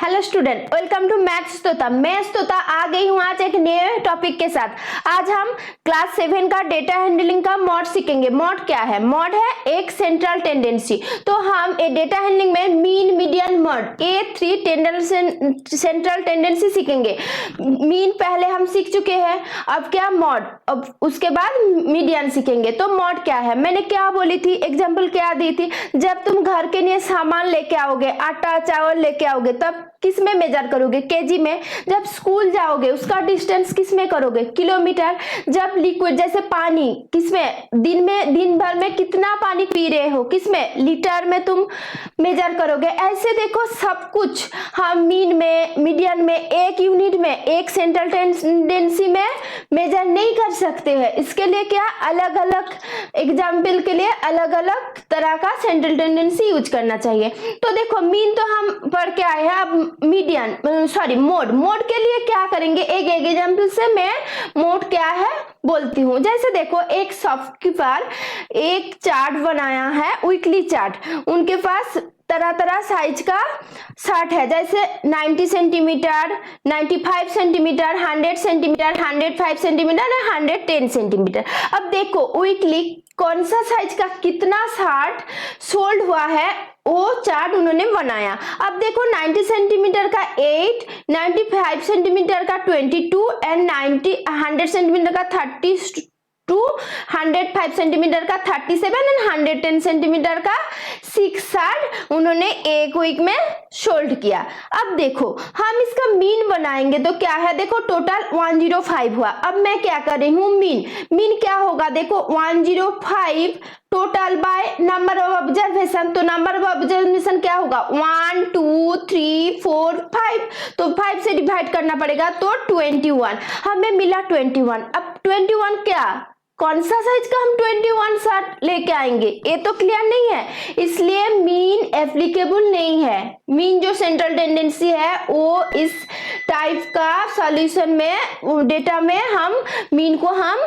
Hello student, welcome to maths Tota. मैं तोता आ गई हूँ आज एक नए टॉपिक के साथ। आज हम क्लास 7 का डेटा हैंडलिंग का मॉड सीखेंगे। मॉड क्या है? मॉड है एक सेंट्रल टेंडेंसी। तो हम ये डेटा हैंडलिंग में मीन, मीडियन, मॉड ये 3 सेंट्रल टेंडेंसी सीखेंगे। मीन पहले हम सीख चुके हैं, अब क्या मॉड, अब उसके बाद मीडियन सीखेंगे। तो मॉड क्या है? मैंने क्या बोली थी, एग्जाम्पल क्या दी थी? जब तुम घर के लिए सामान लेके आओगे, आटा चावल लेके आओगे, तब किस में मेजर करोगे? केजी में। जब स्कूल जाओगे उसका डिस्टेंस किस में करोगे? किलोमीटर। जब लिक्विड जैसे पानी, किस में, दिन भर में कितना पानी पी रहे हो, किस में, लीटर में तुम मेजर करोगे। ऐसे देखो सब कुछ हम मीन में, मीडियन में, एक यूनिट में, एक सेंट्रल टेंडेंसी में मेजर नहीं कर सकते हैं। इसके लिए क्या, अलग अलग एग्जाम्पल के लिए अलग अलग तरह का सेंट्रल टेंडेंसी यूज करना चाहिए। तो देखो मीन तो हम पढ़ के आए हैं, अब मीडियन मोड। मोड के लिए क्या करेंगे, एक एग्जाम्पल से मैं मोड क्या है बोलती हूँ। जैसे देखो एक शॉपकीपर एक चार्ट बनाया है, वीकली चार्ट। उनके पास तरह तरह साइज का चार्ट है, जैसे 90 centimetre, 95 centimetre, 100 centimetre, 105 centimetre, 110 centimetre. अब देखो वीकली कौन सा साइज का कितना चार्ट सोल्ड हुआ है वो चार्ट उन्होंने बनाया। अब देखो 90 सेंटीमीटर का 8, 95 सेंटीमीटर का 22 एंड 100 सेंटीमीटर का 32, 105 सेंटीमीटर का 37 एंड 110 सेंटीमीटर का 6 चार्ट उन्होंने एक वीक में सोल्ड किया। अब देखो हम इसका मीन बनाएंगे तो क्या है, देखो टोटल 105 हुआ। अब मैं क्या कर रही हूँ, मीन क्या होगा, देखो 105 total by number of observation. तो नंबर ऑफ ऑब्जर्वेशन क्या होगा, 1 2 3 4 5, तो 5 से डिवाइड करना पड़ेगा तो 21 हमें मिला 21। अब 21 क्या, कौन सा साइज का हम 21 शर्ट लेके आएंगे, ये तो क्लियर नहीं है, इसलिए मीन एप्लीकेबल नहीं है। मीन जो सेंट्रल टेंडेंसी है वो इस टाइप का सॉल्यूशन में, डेटा में हम मीन को हम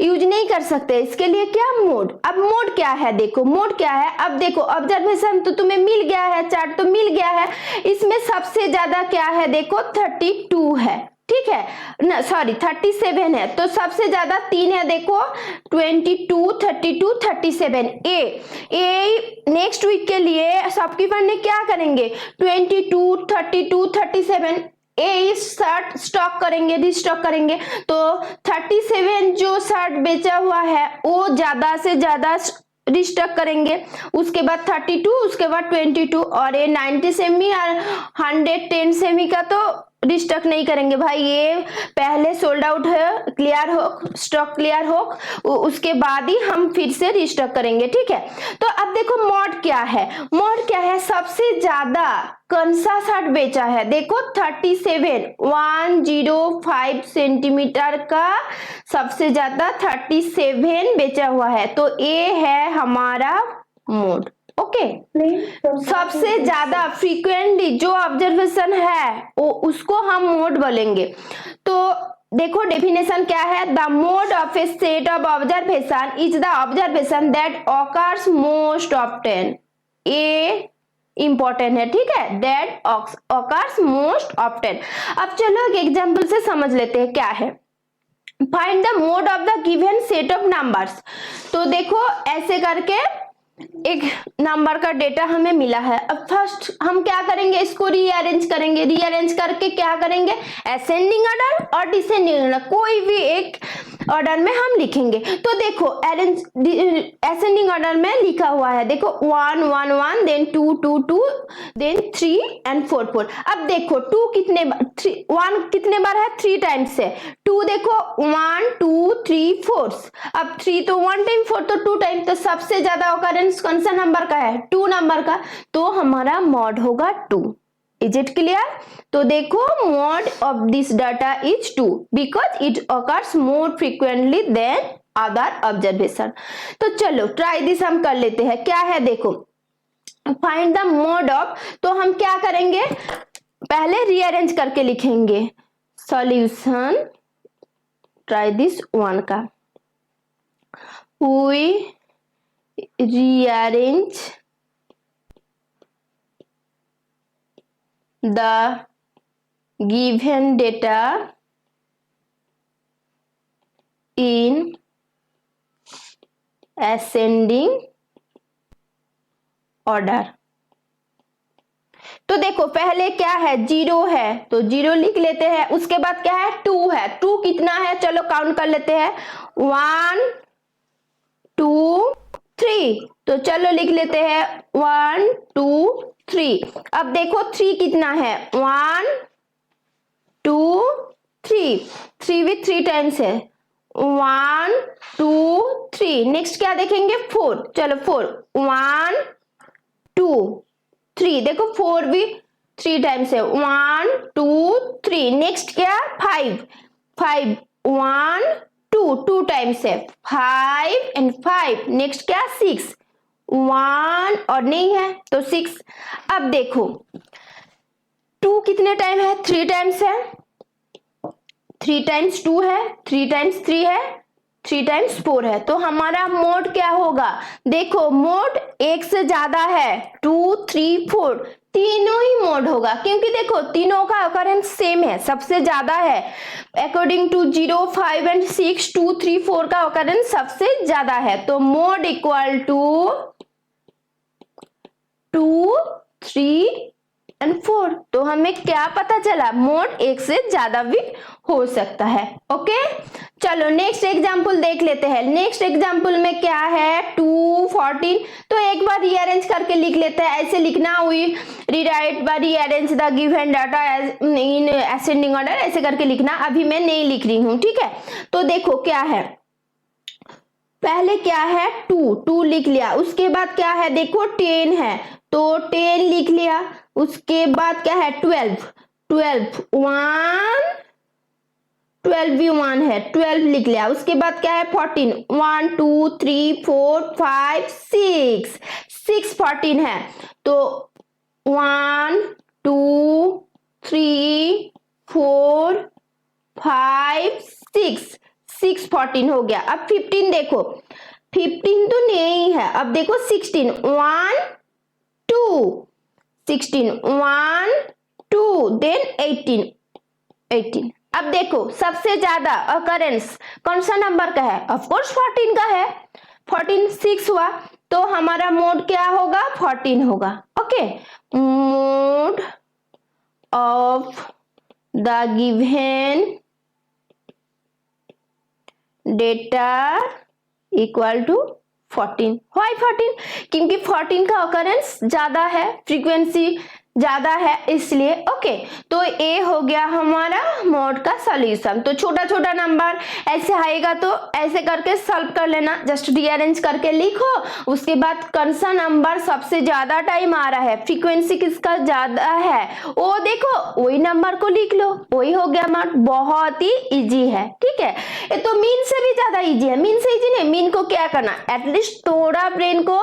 यूज नहीं कर सकते। इसके लिए क्या, मोड। अब मोड क्या है, देखो मोड क्या है। अब देखो ऑब्जर्वेशन तो तुम्हें मिल गया है, चार्ट तो मिल गया है, इसमें सबसे ज्यादा क्या है, देखो 32 है, ठीक है ना, सॉरी 37 है, तो सबसे ज्यादा 3 है, देखो 22, 32, 37। ए नेक्स्ट वीक के लिए शॉपकीपर ने क्या करेंगे, 22, 32, 37 ए शर्ट स्टॉक करेंगे, रिस्टॉक करेंगे। तो 37 जो शर्ट बेचा हुआ है वो ज्यादा से ज्यादा रिस्टॉक करेंगे, उसके बाद 32, उसके बाद 22, और ये 90 सेमी और 110 सेमी का तो रिस्टॉक नहीं करेंगे भाई, ये पहले सोल्ड आउट है, क्लियर हो, स्टॉक क्लियर हो, उसके बाद ही हम फिर से रिस्टॉक करेंगे, ठीक है। तो अब देखो मॉड क्या है, मॉड क्या है, सबसे ज्यादा कौन सा शर्ट बेचा है, देखो 37, 105 सेंटीमीटर का सबसे ज्यादा 37 बेचा हुआ है, तो ये है हमारा मोड। ओके, सबसे ज्यादा फ्रीक्वेंटली जो ऑब्जर्वेशन है वो उसको हम मोड बोलेंगे। तो देखो डेफिनेशन क्या है, the mode of A set of observation is the observation that occurs most often. A important है, ठीक है, दैट ऑकर्स मोस्ट ऑफ्टन। अब चलो एक एग्जांपल से समझ लेते हैं क्या है। Find the mode of the given set of numbers. तो देखो ऐसे करके एक नंबर का डेटा हमें मिला है। अब फर्स्ट हम क्या करेंगे, इसको रीअरेंज करेंगे। रीअरेंज करके क्या करेंगे, असेंडिंग ऑर्डर और डिसेंडिंग ऑर्डर, कोई भी एक ऑर्डर में हम लिखेंगे। तो देखो असेंडिंग ऑर्डर में लिखा हुआ है, देखो 1 1 1, देन 2 2 2, देन 3 एंड 4 4। अब देखो 2 कितने बार, 1 कितने बार है, 3 टाइम्स है। 2 देखो 1 2 3 4, अब 3 तो 1 टाइम, 4 तो 2 टाइम, तो सबसे ज्यादा ऑकरेंस कौन सा नंबर का है, 2 नंबर का, तो हमारा मॉड होगा 2। Is it clear? तो देखो mode of this data is 2 because it occurs more frequently than other observation. तो चलो ट्राई दिस हम कर लेते हैं, क्या है देखो, फाइंड द मोड ऑफ। तो हम क्या करेंगे, पहले रीअरेंज करके लिखेंगे, सॉल्यूशन ट्राई दिस वन का, we rearrange the given data in ascending order। तो देखो पहले क्या है, 0 है तो 0 लिख लेते हैं, उसके बाद क्या है 2 है, 2 कितना है चलो काउंट कर लेते हैं 1 2 3, तो चलो लिख लेते हैं 1 2 3। अब देखो 3 कितना है 1 2 3, 3 विथ 3 टाइम्स है 1 2 3। नेक्स्ट क्या देखेंगे 4, चलो 4 1 2 3, देखो 4 भी 3 टाइम्स है 1 2 3। नेक्स्ट क्या 5 5 1 2 2 टाइम्स है 5 एंड 5। नेक्स्ट क्या 6 1 और नहीं है तो 6। अब देखो 2 कितने टाइम है 3 टाइम्स है, 3 टाइम्स 2 है, 3 टाइम्स 3 है, 3 टाइम्स 4 है। तो हमारा मोड क्या होगा, देखो मोड एक से ज्यादा है 2 3 4, तीनों ही मोड होगा क्योंकि देखो तीनों का ऑकरेंस सेम है, सबसे ज्यादा है अकॉर्डिंग टू 0 5 एंड 6 2 3 4 का ऑकरेंस सबसे ज्यादा है। तो मोड इक्वल टू 2 3 एंड 4। तो हमें क्या पता चला, मोड एक से ज्यादा भी हो सकता है। ओके चलो नेक्स्ट एग्जांपल देख लेते हैं। नेक्स्ट एग्जांपल में क्या है 2 14, तो एक बार रीअरेंज करके लिख लेते हैं। ऐसे लिखना हुई rewrite by rearrange the given data in ascending order, ऐसे करके लिखना, अभी मैं नहीं लिख रही हूं ठीक है। तो देखो क्या है, पहले क्या है 2 लिख लिया, उसके बाद क्या है देखो 10 है तो 10 लिख लिया, उसके बाद क्या है 12 1 12 भी 1 है 12 लिख लिया, उसके बाद क्या है 14 1 2 3 4 5 6 14 है तो 1 2 3 4 5 6 14 हो गया। अब 15 देखो 15 तो नहीं है, अब देखो 16 1 2 16 1 2 देन 18। अब देखो सबसे ज्यादा ऑकरेंस कौन सा नंबर का है, ऑफ कोर्स 14 का है, 14 6 हुआ तो हमारा मोड क्या होगा 14 होगा। Okay mode of the given data equal to 14। Why 14, क्योंकि 14 का ऑकरेंस ज्यादा है, फ्रीक्वेंसी ज्यादा है इसलिए। ओके तो ए हो गया हमारा मोड का सॉल्यूशन। तो छोटा छोटा नंबर ऐसे आएगा तो ऐसे करके सॉल्व कर लेना, जस्ट रीअरेंज करके लिखो, उसके बाद कौन सा नंबर सबसे ज्यादा टाइम आ रहा है, फ्रीक्वेंसी किसका ज्यादा है वो देखो, वही नंबर को लिख लो, वही हो गया मोड। बहुत ही इजी है ठीक है, ये तो मीन से भी ज्यादा इजी है। मीन से इजी नहीं, मीन को क्या करना, एटलीस्ट थोड़ा ब्रेन को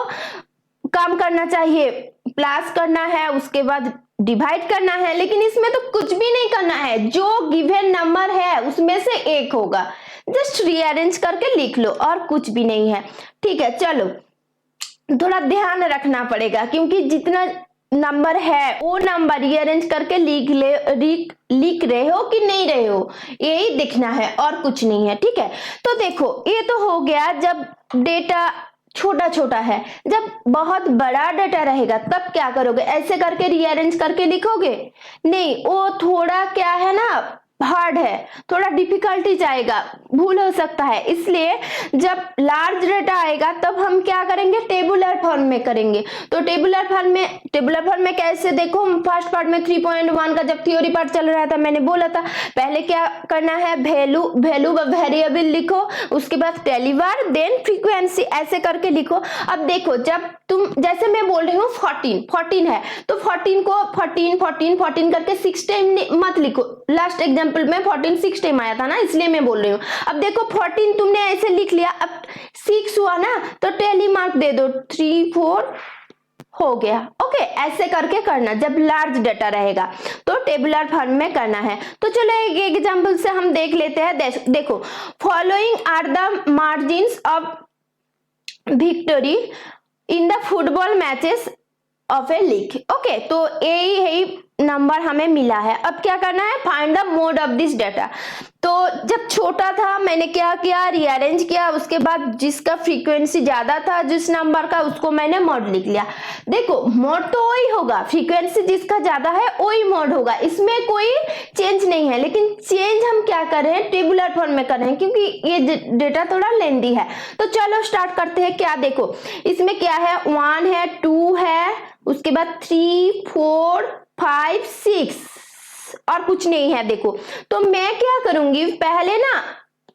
काम करना चाहिए, प्लस करना है उसके बाद डिवाइड करना है, लेकिन इसमें तो कुछ भी नहीं करना है, जो गिवन नंबर है उसमें से एक होगा, जस्ट रीअरेंज करके लिख लो और कुछ भी नहीं है ठीक है। चलो थोड़ा ध्यान रखना पड़ेगा क्योंकि जितना नंबर है वो नंबर रीअरेंज करके लिख रहे हो कि नहीं रहे हो, यही देखना है और कुछ नहीं है ठीक है। तो देखो ये तो हो गया जब डेटा छोटा छोटा है, जब बहुत बड़ा डेटा रहेगा तब क्या करोगे, ऐसे करके रीअरेंज करके लिखोगे नहीं, वो थोड़ा क्या है ना हार्ड है, थोड़ा डिफिकल्टी जाएगा, भूल हो सकता है, इसलिए जब लार्ज डेटा आएगा तब हम क्या करेंगे टेबुलर फॉर्म में करेंगे। तो टेबुलर फॉर्म में कैसे, देखो फर्स्ट पार्ट में 3.1 का जब थ्योरी पार्ट चल रहा था मैंने बोला था पहले क्या करना है, वैल्यू वेरिएबल लिखो, उसके बाद टेलीवार देन फ्रीक्वेंसी, ऐसे करके लिखो। अब देखो जब तुम जैसे मैं बोल रही हूँ 14 है तो 14 को 14 करके 6 टाइम मत लिखो, लास्ट एग्जांपल में 14 6 टाइम आया था ना इसलिए मैं बोल रही हूँ। अब देखो 14 तुमने ऐसे लिख लिया, अब 6 हुआ ना तो टेली मार्क दे दो, 3 4 हो गया। ओके ऐसे करके करना, जब लार्ज डाटा रहेगा तो टेबुलर फॉर्म में करना है। तो चलो एक एग्जांपल से हम देख लेते हैं। देखो following are the margins of victory in the football matches of a league. Okay तो यही नंबर हमें मिला है। अब क्या करना है, find the mode of this data. तो जब छोटा था मैंने क्या किया, रीअरेंज किया, उसके बाद जिसका फ्रीक्वेंसी ज्यादा था जिस नंबर का उसको मैंने मॉड लिख लिया। देखो मॉड तो वही होगा, फ्रीक्वेंसी जिसका ज्यादा है वही मॉड होगा, इसमें कोई चेंज नहीं है। लेकिन चेंज हम क्या कर रहे हैं, टेबुलर फॉर्म में कर रहे हैं क्योंकि ये डेटा थोड़ा लेंदी है। तो चलो स्टार्ट करते हैं। क्या देखो इसमें क्या है, 1 है, 2 है, उसके बाद 3 4 5 6 और कुछ नहीं है। देखो तो मैं क्या करूंगी, पहले ना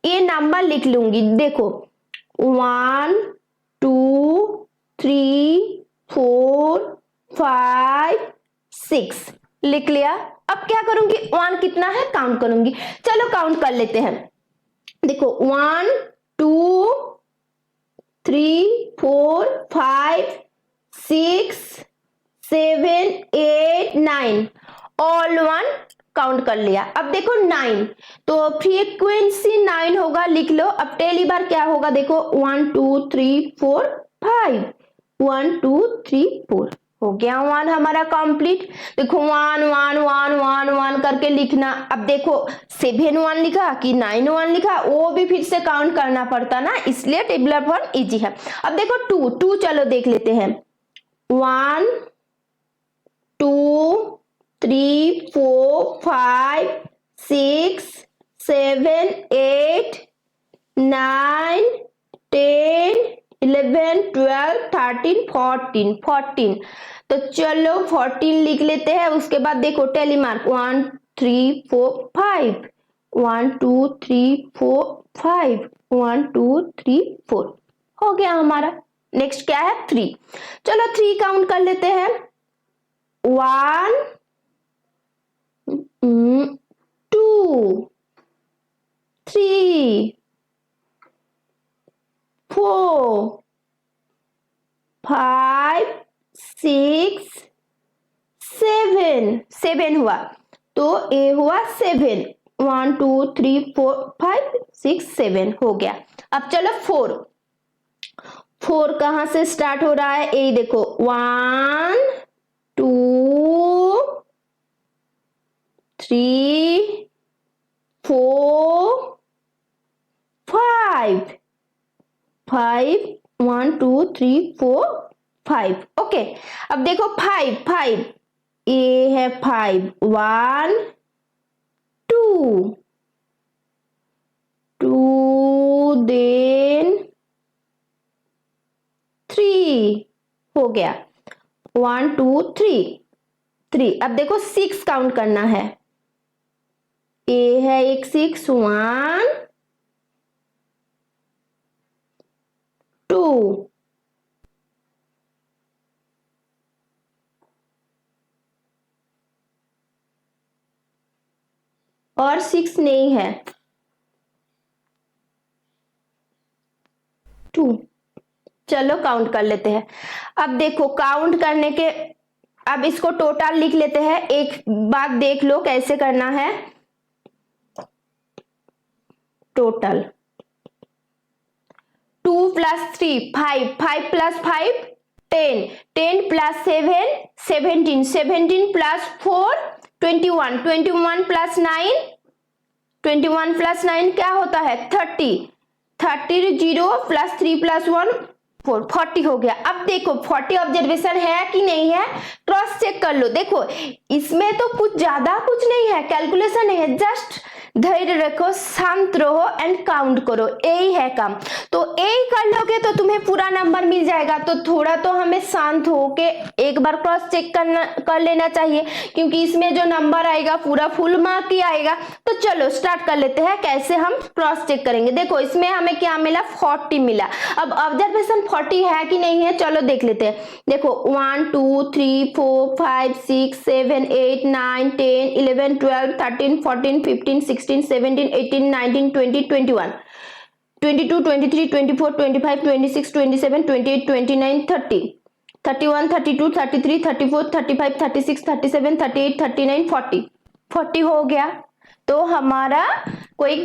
ये नंबर लिख लूंगी। देखो 1 2 3 4 5 6 लिख लिया। अब क्या करूंगी, 1 कितना है काउंट करूंगी। चलो काउंट कर लेते हैं। देखो 1 2 3 4 5 6 7 8 9 ऑल 1 काउंट कर लिया। अब देखो 9, तो फ्रीक्वेंसी 9 होगा, लिख लो। अब पहली बार क्या होगा, देखो 1 2 3 4 5 1 2 3 4 हो गया 1 हमारा कंप्लीट। देखो 1 1 1 1 1 करके लिखना। अब देखो 7 1 लिखा कि 9 1 लिखा, वो भी फिर से काउंट करना पड़ता ना, इसलिए टेबुलर फॉर्म इजी है। अब देखो 2 2 चलो देख लेते हैं। 1 2 3 4 5 6 7 8 9 10 11 12 13 14 14। तो चलो 14 लिख लेते हैं। उसके बाद देखो टेली मार्क 1 3 4 5 1 2 3 4 5 1 2 3 4 हो गया हमारा। नेक्स्ट क्या है, 3। चलो 3 काउंट कर लेते हैं। 1 2 3 4 5 6 7 7 हुआ, तो ए हुआ 7 1 2 3 4 5 6 7 हो गया। अब चलो 4 4 कहां से स्टार्ट हो रहा है, ए देखो 1 2 3 4 5 5 1 2 3 4 5 ओके। अब देखो 5 5 ए है 5 1 2 2 देन 3 हो गया 1 2 3 3। अब देखो 6 काउंट करना है। ए है एक 6 1 2 और 6 नहीं है 2। चलो काउंट कर लेते हैं। अब देखो काउंट करने के, अब इसको टोटल लिख लेते हैं। एक बात देख लो कैसे करना है, टोटल 2 + 3 5 5 + 5 10 10 + 7 17 17 + 4 21 21 + 9 21 + 9 क्या होता है 30 30 0 + 3 + 1 4 40 हो गया। अब देखो 40 ऑब्जर्वेशन है कि नहीं है, क्रॉस चेक कर लो। देखो इसमें तो कुछ ज्यादा कुछ नहीं है, कैलकुलेशन नहीं है, जस्ट धैर्य रखो, शांत रहो एंड काउंट करो, यही है काम। तो यही कर लोगे तो तुम्हें पूरा नंबर मिल जाएगा। तो थोड़ा तो हमें शांत होके एक बार क्रॉस चेक कर लेना चाहिए, क्योंकि इसमें जो नंबर आएगा पूरा फुल मार्क ही आएगा। तो चलो स्टार्ट कर लेते हैं कैसे हम क्रॉस चेक करेंगे। देखो इसमें हमें क्या मिला 40 मिला। अब ऑब्जर्वेशन 40 है कि नहीं है चलो देख लेते हैं। देखो 1 2 3 4 5 6 7 8 9 10 11 12 13 14 15 16 17 18 19 20 21 22 23 24 25 26 27 28 29 30 31 32 33 34 35 36 37 38 39 40 40 हो गया। तो हमारा कोई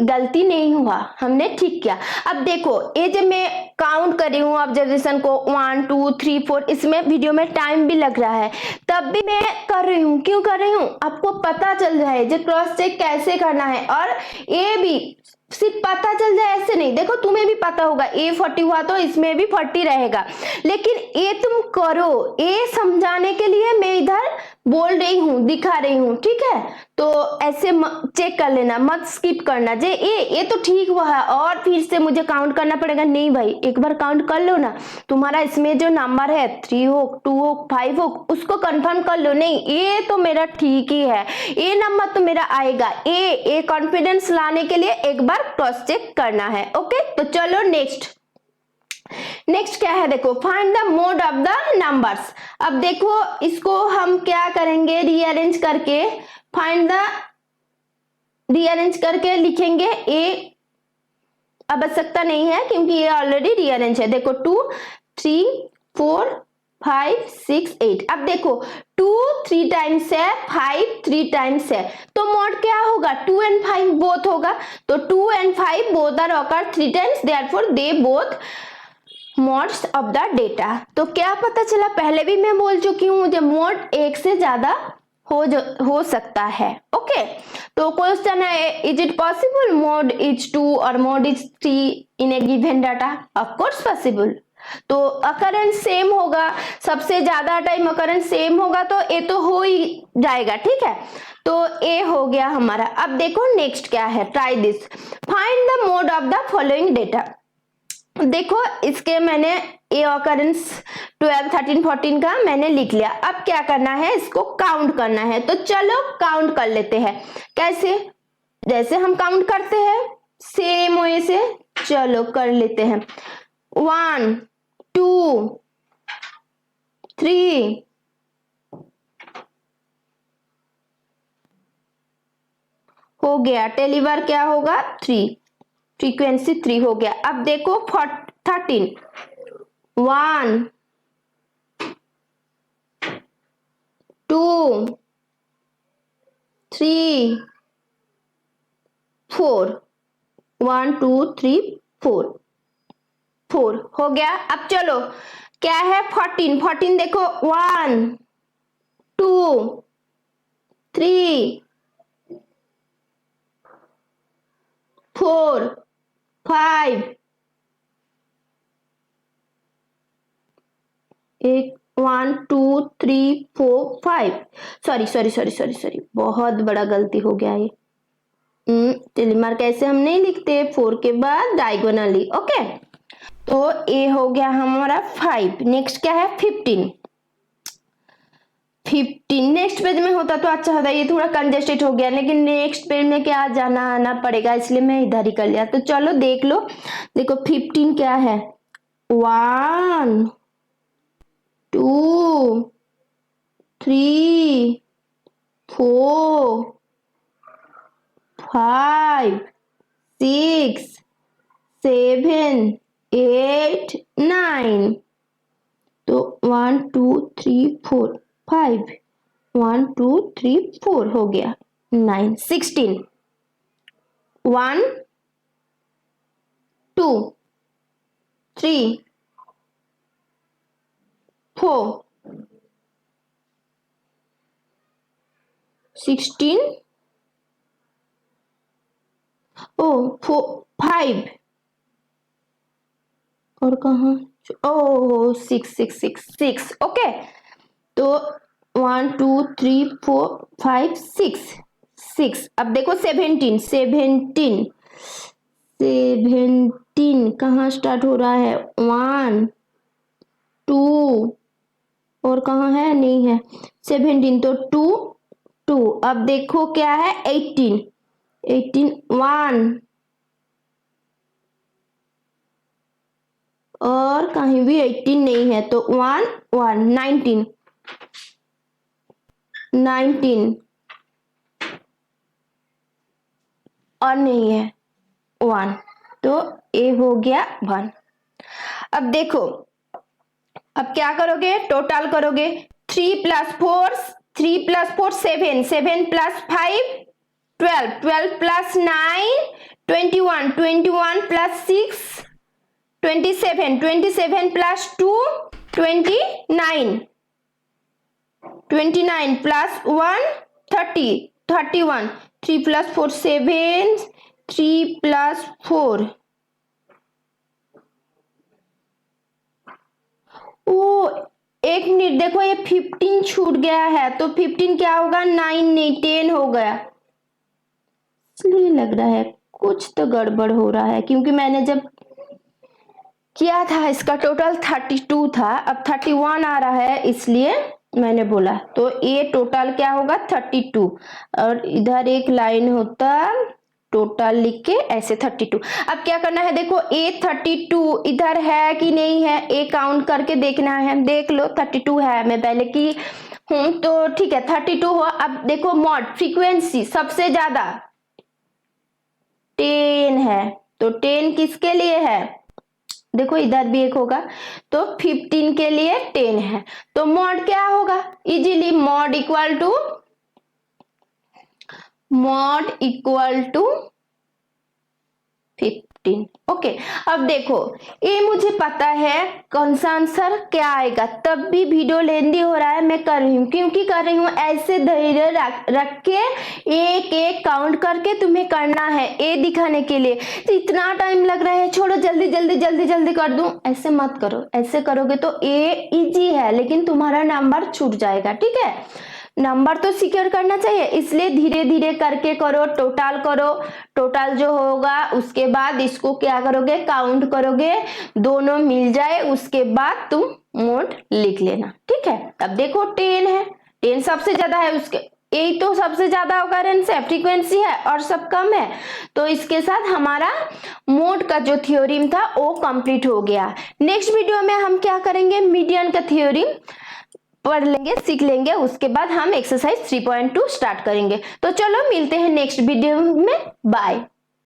गलती नहीं हुआ, हमने ठीक किया। अब देखो ये जब मैं काउंट कर रही हूँ ऑब्जर्वेशन को 1 2 3 4, इसमें वीडियो में टाइम भी लग रहा है, तब भी मैं कर रही हूँ। क्यों कर रही हूँ? आपको पता चल जाए जो क्रॉस चेक कैसे करना है, और ये भी सिर्फ पता चल जाए ऐसे नहीं। देखो तुम्हें भी पता होगा ए 40 हुआ तो इसमें भी 40 रहेगा, लेकिन ये तुम करो, ये समझाने के लिए मैं इधर बोल रही हूँ, दिखा रही हूँ, ठीक है? तो ऐसे चेक कर लेना, मत स्किप करना जे ये तो ठीक हुआ है और फिर से मुझे काउंट करना पड़ेगा। नहीं भाई, एक बार काउंट कर लो ना, तुम्हारा इसमें जो नंबर है 3 हो 2 हो 5 हो उसको कंफर्म कर लो। नहीं ये तो मेरा ठीक ही है, ये नंबर तो मेरा आएगा, ये कॉन्फिडेंस लाने के लिए एक बार क्रॉस चेक करना है। ओके, तो चलो नेक्स्ट क्या है? देखो find the mode of the numbers. अब देखो इसको हम क्या करेंगे, रीअरेंज करके फाइंड द, रीअरेंज करके लिखेंगे। ए आवश्यकता नहीं है क्योंकि ये ऑलरेडी रीअरेंज है। देखो 2 3 4 5 6 8। अब देखो 2 3 टाइम्स है, 5 3 टाइम्स है, तो मोड क्या होगा? 2 and 5 बोथ होगा, तो 2 and 5 both are occur 3 times, therefore they both modes of the data. तो क्या पता चला, पहले भी मैं बोल चुकी हूँ जब मोड एक से ज्यादा हो सकता है। ओके, तो क्वेश्चन है is it possible mode is 2 और mode is 3 in A given data? Of course possible. तो अकरेंस सेम होगा, सबसे ज्यादा टाइम अकरेंस सेम होगा, तो ये तो हो ही जाएगा, ठीक है? तो ये हो गया हमारा। अब देखो नेक्स्ट क्या है, try this, find the mode of the following data. देखो इसके मैंने ये ऑकरेंस 12 13 14 का मैंने लिख लिया। अब क्या करना है, इसको काउंट करना है। तो चलो काउंट कर लेते हैं। कैसे? जैसे हम काउंट करते हैं सेम वे से, चलो कर लेते हैं। 1 2 3 हो गया, टेलीवर क्या होगा 3, फ्रीक्वेंसी 3 हो गया। अब देखो 13 1 2 3 4 1 2 3 4 हो गया। अब चलो क्या है 14 देखो 1 2 3 4 5 1 2 3 4 5। सॉरी, बहुत बड़ा गलती हो गया ये। टेलीमार कैसे हम नहीं लिखते, 4 के बाद डायगोनली। ओके, तो ये हो गया हमारा 5। नेक्स्ट क्या है 15 नेक्स्ट पेज में होता तो अच्छा होता, ये थोड़ा कंजेस्टेड हो गया, लेकिन नेक्स्ट पेज में क्या जाना आना पड़ेगा, इसलिए मैं इधर ही कर लिया। तो चलो देख लो, देखो 15 क्या है 1 2 3 4 5 6 7 8 9। तो 1 2 3 4 5 1 2 3 4 हो गया 9 16 1 2 3 4 16 4 5 और कहाँ 6 ओके। तो 1 2 3 4 5 6। अब देखो 17 कहाँ स्टार्ट हो रहा है 1 2 और कहाँ है, नहीं है 17, तो 2। अब देखो क्या है 18 1 और कहीं भी 18 नहीं है, तो 1 19 और नहीं है 1, तो ये हो गया 1। अब देखो अब क्या करोगे, टोटल करोगे 3 + 4 7 7 + 5 12, 12 plus 9, 21, 21 plus 6, 27, 27 plus 2, 29, 29 plus 1, 30, 31, 3 plus 4, 7, 3 plus 4, ओ एक मिनट देखो, ये 15 छूट गया है, तो 15 क्या होगा, 9 नहीं 10 हो गया। इसलिए लग रहा है कुछ तो गड़बड़ हो रहा है, क्योंकि मैंने जब किया था इसका टोटल 32 था, अब 31 आ रहा है, इसलिए मैंने बोला। तो ये टोटल क्या होगा 32, और इधर एक लाइन होता टोटल लिख के ऐसे 32। अब क्या करना है, देखो ए 32 इधर है कि नहीं है, ए काउंट करके देखना है। देख लो 32 है, मैं पहले की हूं, तो ठीक है 32 हो। अब देखो मॉड फ्रीक्वेंसी सबसे ज्यादा 10 है, तो 10 किसके लिए है, देखो इधर भी एक होगा, तो 15 के लिए 10 है। तो मॉड क्या होगा, easily mode equal to 15। Okay, अब देखो ये मुझे पता है कौन सा आंसर क्या आएगा, तब भी वीडियो लेंदी हो रहा है, मैं कर रही हूँ क्योंकि कर रही हूँ ऐसे धैर्य रख के एक एक काउंट करके तुम्हें करना है, ए दिखाने के लिए। तो इतना टाइम लग रहा है, छोड़ो जल्दी जल्दी जल्दी जल्दी कर दूं, ऐसे मत करो, ऐसे करोगे तो ए इजी है लेकिन तुम्हारा नंबर छूट जाएगा। ठीक है, नंबर तो सिक्योर करना चाहिए, इसलिए धीरे धीरे करके करो, टोटल जो होगा उसके बाद इसको क्या करोगे, काउंट करोगे, दोनों मिल जाए उसके बाद तुम मोड लिख लेना। ठीक है, अब देखो 10 है, 10 सबसे ज्यादा है, उसके यही तो सबसे ज्यादा ऑकरेंस है, फ्रीक्वेंसी है, और सब कम है, तो इसके साथ हमारा मोड का जो थ्योरम था वो कंप्लीट हो गया। नेक्स्ट वीडियो में हम क्या करेंगे, मीडियन का थ्योरम पढ़ लेंगे, सीख लेंगे, उसके बाद हम एक्सरसाइज 3.2 स्टार्ट करेंगे। तो चलो मिलते हैं नेक्स्ट वीडियो में, बाय।